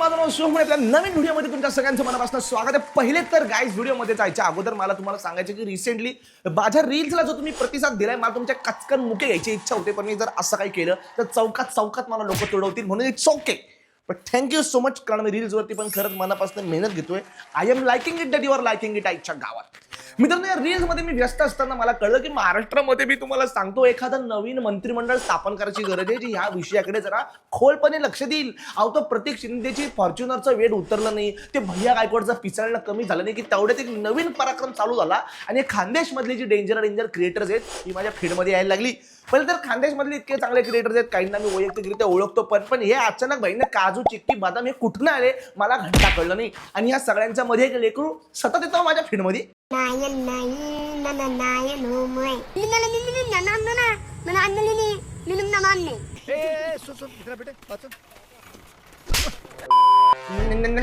माझं नाव सोहम आहे. आपल्या नवीन व्हिडिओमध्ये तुमच्या सगळ्यांचं मनापासून स्वागत आहे. पहिले तर गाईज व्हिडिओमध्ये जायच्या अगोदर मला तुम्हाला सांगायचं की रिसेंटली माझ्या रील्सला जो तुम्ही प्रतिसाद दिलाय मला तुमच्या कचकन मुके घ्यायची इच्छा होते, पण मी जर असं काही केलं तर चौकात मला लोक तुडवतील, म्हणून it's okay. But thank you so much, कारण मी रील्सवरती पण खरंच मनापासून मेहनत घेतोय. I am liking it that you are liking it. आईच्या गावात मित्रांनो, या रील्समध्ये मी व्यस्त असताना मला कळलं की महाराष्ट्रामध्ये मी तुम्हाला सांगतो एखादं नवीन मंत्रिमंडळ स्थापन करायची गरज आहे, जी ह्या विषयाकडे जरा खोलपणे लक्ष देईल. अहो, तो प्रतीक शिंदेची फॉर्च्युनरचं वेट उतरलं नाही, ते भैया गायकवाडचं पिसाळणं कमी झालं नाही की तेवढ्यात एक नवीन पराक्रम चालू झाला आणि खानदेश मधली जी डेंजर क्रिएटर्स आहेत ही माझ्या फीडमध्ये यायला लागली. पहिले तर खानदेश मधले इतके चांगले क्रिएटर्स आहेत, काहींना मी वैयक्तिकरित्या ओळखतो, पण हे अचानक भाईने काजू, चिक्की, बदाम हे कुठनं आले मला घंटा कळलं नाही. आणि या सगळ्यांच्या मध्ये एक लेकरू सतत येतो माझ्या फीडमध्ये.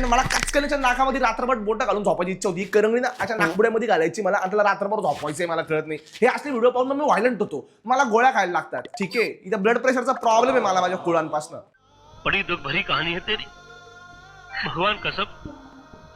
मला कचकनीच्या नाकामध्ये रात्रभर बोट घालून झोपायची इच्छा होती. करंगळी ना अशा नाकपुड्यामध्ये घालायची मला, आणि त्याला रात्रभर झोपायचंय, मला कळत नाही. हे असले व्हिडिओ पाहून मी व्हायलंट होतो, मला गोळ्या खायला लागतात. ठीक आहे, इथं ब्लड प्रेशरचा प्रॉब्लेम आहे मला माझ्या कुळांपासून. बड़ी दुख भरी कहानी है तेरी. भगवान कसम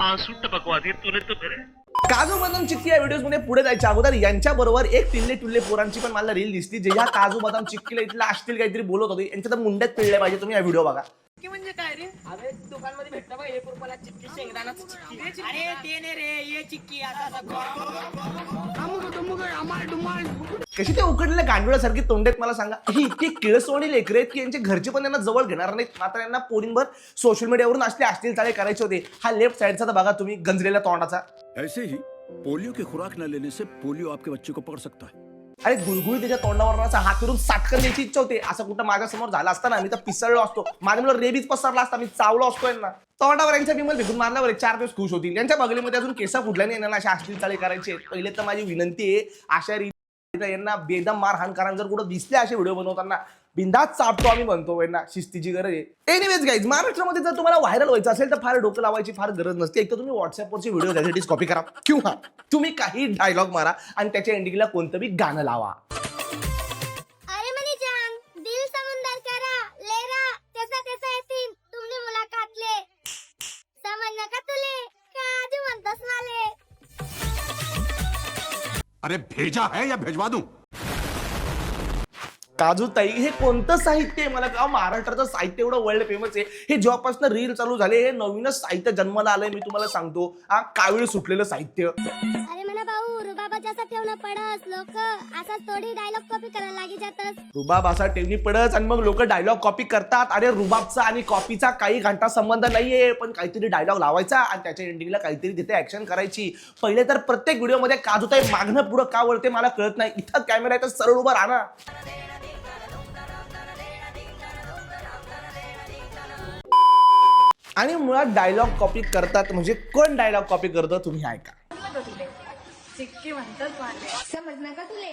आंसू टपकवा दिए तूने तो मेरे. काजू बदाम चिक्की या व्हिडिओज मध्ये पुढे जायच्या अगोदर यांच्या बरोबर एक टिल्ले पोरांची पण मला रील दिसली, जे या काजू बदाम चिक्कीला इथला असतील काहीतरी बोलत होते. यांच्या तर मुंड्यात पिळले पाहिजे. तुम्ही हा व्हिडिओ बघा. चिक्की म्हणजे काय रे? अरे दुकानमध्ये भेटतं बघ, 1 रुपयाला चिक्की, शेंगदाण्याची चिक्की. अरे ते नाही रे, ये चिक्की आता कशी ते उकडलेल्या गांडुळासारखी तोंडेत मला सांगा. ही इतकी किळसवाणी लेकरे आहेत की यांचे घरचे पण यांना जवळ घेणार नाहीत. मात्र यांना पोरींभर सोशल मीडियावरून असले चाळे करायचे होते. हा लेफ्ट साइडचा तर बघा तुम्ही, गंजलेल्या तोंडाचा. ऐसे ही पोलियो की खुराक न लेने से पोलियो आपके बच्चे को पकड़ सकता है. अरे गुळगुळी त्याच्या तोंडावर असा हात फिरून साटकन द्यायची इच्छा होते. असं कुठं माझ्या समोर झालं असतं ना, मी तर पिसळलो असतो, माझ्या मुलं रेबीज पसरला असता, मी चावलो असतो यांना. तोंडावर यांच्या बिमल भेटून मारल्यावर 4 दिवस खुश होतील. यांच्या बगलीमध्ये अजून केसा फुटल्याने यांना अशा अश्लील चाळे करायचे. पहिले तर माझी विनंती आहे, अशा यांना बेदम मारहाण करा. जर कुठं दिसले असे व्हिडिओ बनवताना बिंदात चापतो आम्ही म्हणतो, यांना शिस्तीची गरज आहे. एनिवेज गाईज, महाराष्ट्रामध्ये जर तुम्हाला व्हायरल व्हायचं असेल तर फार डोकं लावायची फार गरज नसते. एक तर तुम्ही व्हॉट्सअपवरचे व्हिडिओ त्यासाठी कॉपी करा, किंवा तुम्ही काही डायलॉग मारा आणि त्याच्या एंडिंगला कोणतं बी गाणं लावा. अरे मनी जान, दिल समुंदर करा लेरा, कैसा कैसा येतील तुमने मुलाकात ले, समझ का तुले काजू म्हणतस माले. अरे भेजा है या भेजवा दूं? काजू ताई हे कोणतं साहित्य आहे? मला का महाराष्ट्राचं साहित्य एवढं वर्ल्ड फेमस आहे. हे जेव्हापासून रील चालू झाले हे नवीनच साहित्य जन्माला आलंय. मी तुम्हाला सांगतो, कावीळ सुटलेलं साहित्य. अरे म्हणा भाऊ, रुबाबा जसा ठेवणं पडस, लोक असाच थोडी डायलॉग कॉपी करायला लागी जातस. रुबाब असा टेवणी पडच आणि मग लोक डायलॉग कॉपी करतात. अरे रुबाबचा आणि कॉपीचा काही घंटा संबंध नाहीये, पण काहीतरी डायलॉग लावायचा आणि त्याच्या एंडिंगला काहीतरी तिथे ऍक्शन करायची. पहिले तर प्रत्येक व्हिडिओमध्ये काजूताई मागणं पुढं का वळते मला कळत नाही. इथं कॅमेरा आहे तर सरळ उभा राहा ना. आणि मुळात डायलॉग कॉपी करतात म्हणजे कोण डायलॉग कॉपी करतं तुम्ही ऐका. चिक्की म्हणतात माले. समजलं का तुले?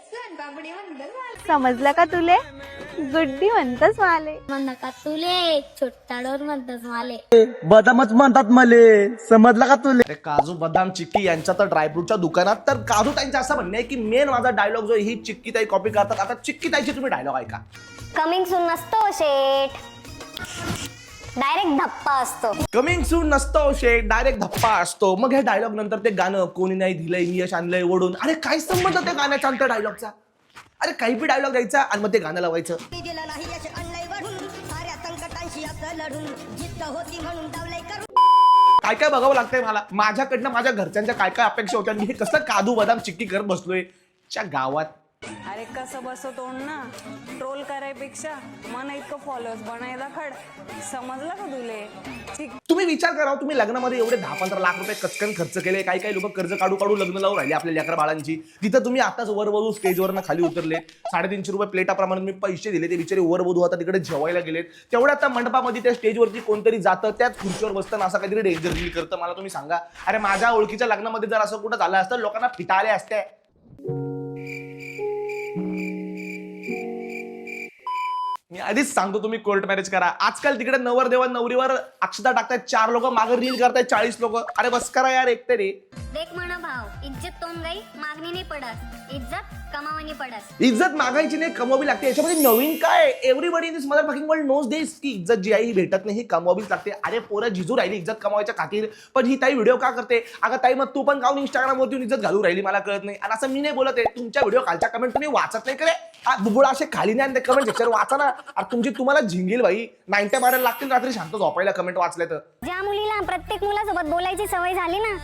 सन पापडी म्हणतस माले. समजलं का तुले? गुड्डी म्हणतस माले. म्हणलं का तुले? छोटाडोर म्हणतस माले. बदामच म्हणतात मले, समजलं का तुले? अरे काजू बदाम चिक्की यांच्या तर ड्रायफ्रूटच्या दुकानात तर काजू ताईंचं असं म्हणणं आहे की मेन माझा डायलॉग जो ही चिक्की ताई कॉपी करतात. आता चिक्की ताईची तुम्ही डायलॉग ऐका. कमिंग सून नसतो शेट, डायरेक्ट धप्पा असतो. कमिंग सून नसतो शेट, डायरेक्ट धप्पा असतो. मग हे डायलॉग नंतर ते गाणं कोणी नाही दिलंय यश आणलंय ओढून. अरे काय संबंध त्या गाण्याच्या त्या डायलॉगचा? अरे काही बी डायलॉग द्यायचा आणि मग ते गाणं लावायचं. काय काय बघावं लागतंय मला. माझ्याकडनं माझ्या घरच्यांच्या काय काय अपेक्षा होत्या. मी हे कसं काजू बदाम चिक्की करत बसलोय च्या गावात. अरे कसं बसो तोंड ना, ट्रोल करायपेक्षा मन इतकं फॉलोअर्स बनायला खड. समजलं का तुले? तुम्ही विचार करा, तुम्ही लग्नामध्ये एवढे 10-15 लाख रुपये कचकन खर्च केले. काही लोक कर्ज काढू लग्न लावून राहिले आपल्या लेकरा बाळांची. तिथं तुम्ही आताच वरवधू स्टेजवरनं खाली उतरले. 350 रुपये प्लेटाप्रमाणे मी पैसे दिले. ते बिचारे वरवधू आता तिकडे जेवायला गेलेत. तेवढ्या आता मंडपामध्ये त्या स्टेजवरती कोणतरी जातं, त्याच खुर्चीवर बसतं असं काहीतरी डेंजर फील करतं. मला तुम्ही सांगा, अरे माझ्या ओळखीच्या लग्नामध्ये जर असं कुठं झालं असतं लोकांना फिटाळे असते. मी आधीच सांगतो, तुम्ही कोर्ट मॅरेज करा. आजकाल तिकडे नवरदेव नवरीवर अक्षता टाकतायत 4 लोक, मागे रील करतायत 40 लोक. अरे बस करा यार, एकटे रे. देख म्हणा भाव, इज्जत तोंड गई मागणी नाही पडत, इज्जत कमावणी पडत. इज्जत मागायची नाही, कमवावी लागते. याच्यामध्ये नवीन काय? Everybody in this mother fucking world knows this की इज्जत जी आहे ही भेटत नाही, ही कमवावीच लागते. अरे पोरं जिजू राहिली इज्जत कमवायच्या खातीर, पण ही ताई व्हिडिओ का करते? अगं ताई, मग तू पण काऊन इंस्टाग्रामवरती इज्जत घालू राहिली? मला कळत नाही. आणि असं मी नाही बोलत आहे, तुमच्या व्हिडिओ खालच्या कमेंट तुम्ही वाचत नाही करे? बुबुळा असे खाली नाही आणि कमेंट सेक्शन वाचा ना. तुमची तुम्हाला झिंगेल भाई, 90 मारायला लागतील रात्री शांत झोपायला कमेंट वाचले तर. ज्या मुलीला प्रत्येक मुलासोबत बोलायची सवय झाली ना,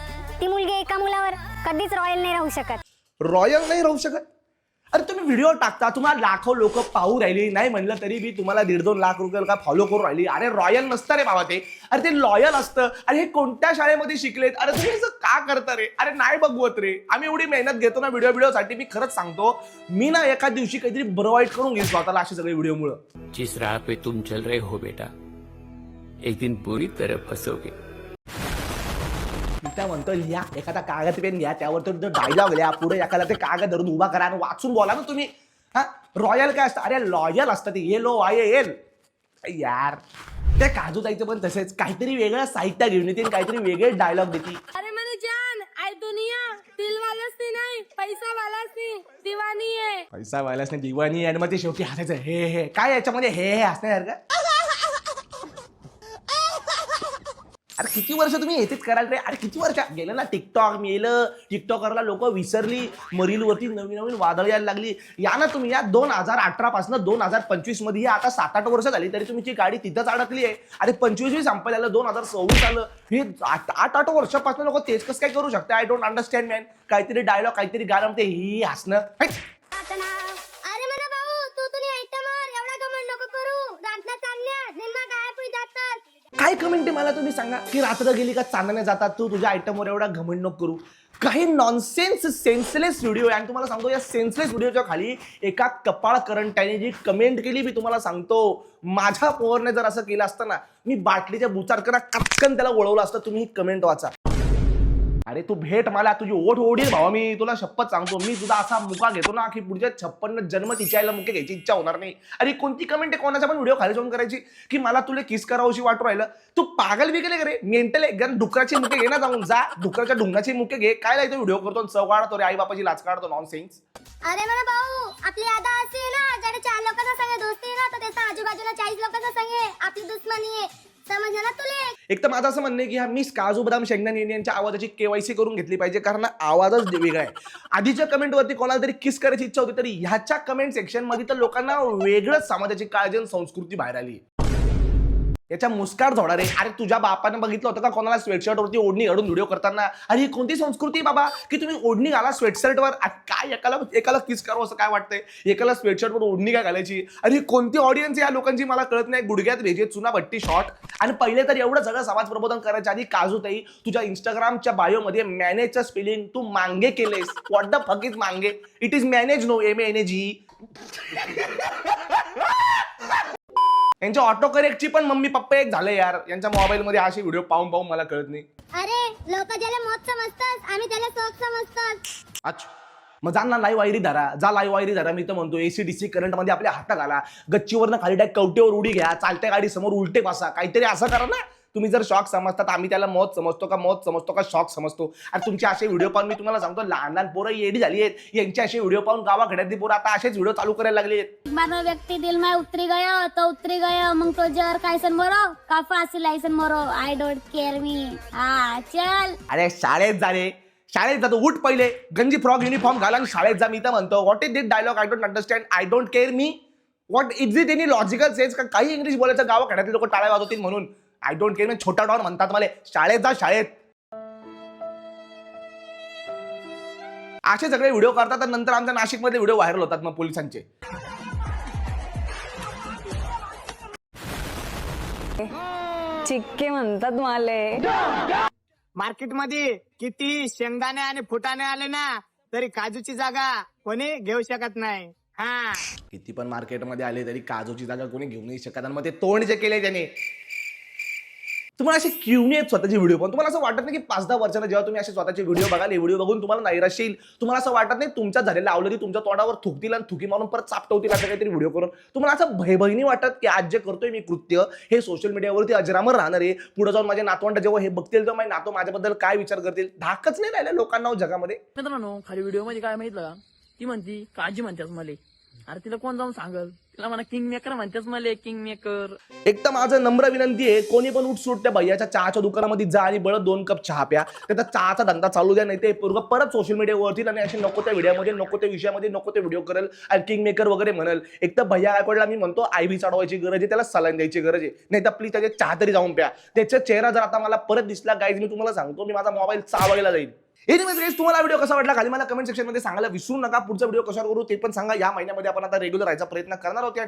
ती मुलगी एका मुलावर कधीच रॉयल नाही राहू शकत. रॉयल नाही राहू शकत? अरे तुम्ही व्हिडिओ टाकता, तुम्हाला लाखो लोक पाहू राहिली, नाही म्हणलं तरी बी तुम्हाला 1.5-2 लाख रुपये का फॉलो करू राहिली. अरे रॉयल नसतं रे बाबा ते. अरे ते लॉयल असतं. अरे हे कोणत्या शाळेमध्ये शिकलेत? अरे तुम्ही असं का करता रे? अरे नाही बघवत रे. आम्ही एवढी मेहनत घेतो ना व्हिडिओसाठी. मी खरंच सांगतो, मी ना एका दिवशी काहीतरी बरं वाईट करून घेईन स्वतःला असे सगळे व्हिडिओमुळे. जिस राह पे तुम चल रहे हो बेटा, एक दिन पूरी तरह फंसोगे. त्या म्हणतो लिहा, एखादा कागद पेन घ्या, त्यावर तो डायलॉग लिहा, पुढे एखादा ते कागद धरून उभा करा आणि वाचून बोला ना तुम्ही. हा, रॉयल काय असतं? अरे लॉयल असतं ते, LOYAL. यार त्या काजू ताईचं पण तसेच काहीतरी वेगळं साहित्य घेऊन येते, काहीतरी वेगळे डायलॉग देते. अरे मैंने जान आई दुनिया दिल वालाच नाही, पैसा वालाच नाही, दिवानी आहे. पैसा वाल्यास नाही, दिवाणी. आणि मग ते शेवटी हसायचं, हे काय याच्यामध्ये हे हसण्यासारखं? अरे किती वर्ष तुम्ही येतेच कराल रे? अरे किती वर्ष गेलं ना, टिकटॉक मेलं, टिकटॉकरला लोक विसरली, मरीलवरती नवीन नवीन वादळ यायला लागली. या ना तुम्ही, या 2018 पासून 2025 मध्ये आता 7-8 वर्ष झाली तरी तुमची गाडी तिथंच अडकली आहे. अरे 25 संपायला आलं, 2026 आलं, हे 8 वर्षापासून लोक तेच कसं काय करू शकते? I don't understand man. काहीतरी डायलॉग, काहीतरी गाणं, ते ही हसणं. अरे म्हणा भाऊ, तू तुझी आयटमवर एवढा कमेंट नको करू. दांतना चालल्या निम्मा गायब होई जातात. काय कमेंट आहे मला तुम्ही सांगा, की रात्र गेली का चांदण्या जातात, तू तुझ्या आयटमवर एवढा घमंड नको करू. काही नॉनसेन्स सेन्सलेस व्हिडिओ आहे. आणि तुम्हाला सांगतो, या सेन्सलेस व्हिडिओच्या खाली एका कपाळ करंटाने जी कमेंट केली, मी तुम्हाला सांगतो, माझ्या पोरने जर असं केलं असतं ना, मी बाटलीच्या बुचारकना कटकन त्याला वळवलं असतं. तुम्ही ही कमेंट वाचा. अरे तू भेट मला, तुझी ओठ ओढील भावा, मी तुला शपथ सांगतो. मी तुझा असा मुका घेतो ना की पुढच्या 56 जन्म तिच्याला मुके घ्यायची इच्छा होणार नाही. अरे कोणती कमेंट आहे कोणाचा पण व्हिडिओ खाली जाऊन करायची की मला तुला किस करावशी वाटू राहिलं? तू पागल बिगल करे, मेंटल आहे? डुकराची मुके घे ना, जाऊन जा डुकराच्या ढुंगाची मुके घे. काय लायतो व्हिडिओ करतो, चव काढतो रे, आई बापाची लाच काढतो, नॉनसेन्स. अरे म्हणा भाऊ, आपली आदा असे ना, ज्याने 4 लोकांचा संगे दोस्ती आहे ना, तर त्याचा आजूबाजूला 40 लोकांचा संगे आपली दुश्मनी आहे. समजलं ना तुले? एक तर माझं असं म्हणणं आहे की हा मिस काजू बदाम शेंगदाणे यांच्या आवाजाची KYC करून घेतली पाहिजे, कारण आवाजच वेगळा आहे. आधीच्या कमेंटवरती कोणाला तरी किस करायची इच्छा होती, तरी ह्याच्या कमेंट सेक्शन मध्ये तर लोकांना वेगळंच समाजाची काळजी आणि संस्कृती बाहेर आली. याच्या मुस्काट झोडा रे. अरे तुझ्या बापाने बघितलं होतं का कोणाला स्वेटशर्ट वरती ओढणी घालून व्हिडिओ करताना? अरे ही कोणती संस्कृती बाबा की तुम्ही ओढणी घाला स्वेटशर्टवर? काय एकाला किस करावं असं काय वाटतंय? एकाला स्वेटशर्टवर ओढणी काय घालायची? अरे कोणती ऑडियन्स या लोकांची मला कळत नाही. गुडघ्यात भेजे, चुना भट्टी शॉर्ट. आणि पहिले तर एवढं सगळं समाज प्रबोधन करायच्या आधी काजूताई, तुझ्या इंस्टाग्रामच्या बायोमध्ये मॅनेजचं स्पेलिंग तू मांगे केलेस. व्हॉट द फक इज मांगे? It is manage, no MANAGE. यांच्या ऑटो करेक्टची पण मम्मी पप्पा एक झाले यार. यांच्या मोबाईल मध्ये असे व्हिडिओ पाहून पाहून मला कळत नाही. अरे लोक ज्याला मौत समजतात, आम्ही त्याला सोप समजतात. अच्छा, मग जा ना लाईव्ह वायरी धरा, लाईव्ह वायरी धरा. मी तर म्हणतो ACDC करंट मध्ये आपल्या हात घाला, गच्चीवरनं खाली डायरेक्ट कवटेवर उडी घ्या, चालत्या गाडी समोर उलटे बसा, काहीतरी असं करा ना. तुम्ही जर शॉक समजतात, आम्ही त्याला मौत समजतो का शॉक समजतो? आणि तुमचे असे व्हिडिओ पाहून मी तुम्हाला सांगतो, लहान लहान पोरं येडी झाली आहेत. यांचे असे व्हिडिओ पाहून गावाखेड्यातली पोरं आता असेच व्हिडिओ चालू करायला लागली आहेत. मानो व्यक्ति दिल में उतरी गयो तो उतरी गयो, मग तो जर कायसन मरो का फासी लायसन मरो, आय डोंट केअर मी. हा चल. अरे शाळेत जा रे, शाळेत जातो, उठ पहिले, गंजी फ्रॉक युनिफॉर्म घाला आणि शाळेत जा. मी तर म्हणतो, what is this dialogue? I don't understand. I don't care मी. What is it any logical sense? का काही इंग्लिश बोलायचं गावाखेड्यातले लोक टाळ्या वाजवतील म्हणून? आय डोंट केअर छोटा डॉन म्हणतात मला. शाळेत जा, शाळेत. असे सगळे व्हिडिओ करतात आणि नंतर आमच्या नाशिकमध्ये व्हिडिओ व्हायरल होतात मग पोलिसांचे. चिक्के म्हणतात माले. मार्केटमध्ये किती शेंगदाणे आणि फुटाणे आले ना, तरी काजूची जागा कोणी घेऊ शकत नाही. हा, किती पण मार्केटमध्ये आले तरी काजूची जागा कोणी घेऊ नाही शकत. आणि मग ते तोंड जे केले त्याने, तुम्हाला असे क्यूनी आहेत स्वतःचे व्हिडिओ पण तुम्हाला असं वाटत नाही की 5-10 वर्षांना जेव्हा तुम्ही असे स्वतःचे व्हिडिओ बघाल हे व्हिडिओ बघून तुम्हाला नैराश्य येईल, तुम्हाला असं वाटत नाही तुमच्या झालेल्या आवलरी तुमच्या तोंडावर थुकतील आणि थुकी मारून परत चापटवतील असं काहीतरी व्हिडिओ करून, तुम्हाला असं भयभयनी वाटत की आज जे करतोय मी कृत्य हे सोशल मीडियावरती अजरामर राहणार आहे, पुढे जाऊन माझे नातवंड जेव्हा हे बघतील तेव्हा माझे नातू माझ्याबद्दल काय विचार करतील, धाकच नाही राहिलं लोकांना हो जगामध्ये. मित्रांनो खाली व्हिडिओ मध्ये काय माहितलं का, ती म्हणती काळजी म्हणतात मला. अरे तिला कोण जाऊन सांगल, तिला म्हणा किंग मेकर म्हणतेच मला, किंग मेकर. एक तर माझं नम्र विनंती आहे, कोणी पण उठसूट त्या भैयाच्या चहाच्या दुकानामध्ये जा आणि बळत 2 कप चहा प्या, त्याचा चहाचा धंदा चालू द्या, नाही ते परत सोशल मीडियावरती आणि असे नको त्या व्हिडिओमध्ये नको त्या विषयामध्ये नको ते व्हिडिओ करेल आणि किंग मेकर वगैरे म्हणेल. एक तर भैया गायकवाडला मी म्हणतो आयव्ही चढवायची गरज आहे, त्याला सलाईन द्यायची गरज आहे, नाही तर प्लीज त्याचे चहा तरी जाऊन प्या. त्याचा चेहरा जर आता मला परत दिसला गाईज मी तुम्हाला सांगतो मी माझा मोबाईल चालवायला जाईल. एनिवेज गाइस तुम्हाला व्हिडिओ कसा वाटला खाली मला कमेंट सेक्शन मध्ये सांगायला विसरू नका. पुढचा व्हिडिओ कशावर करू ते पण सांगा. या महिन्यामध्ये आपण आता रेग्युलर राहायचा प्रयत्न करणार आहोत या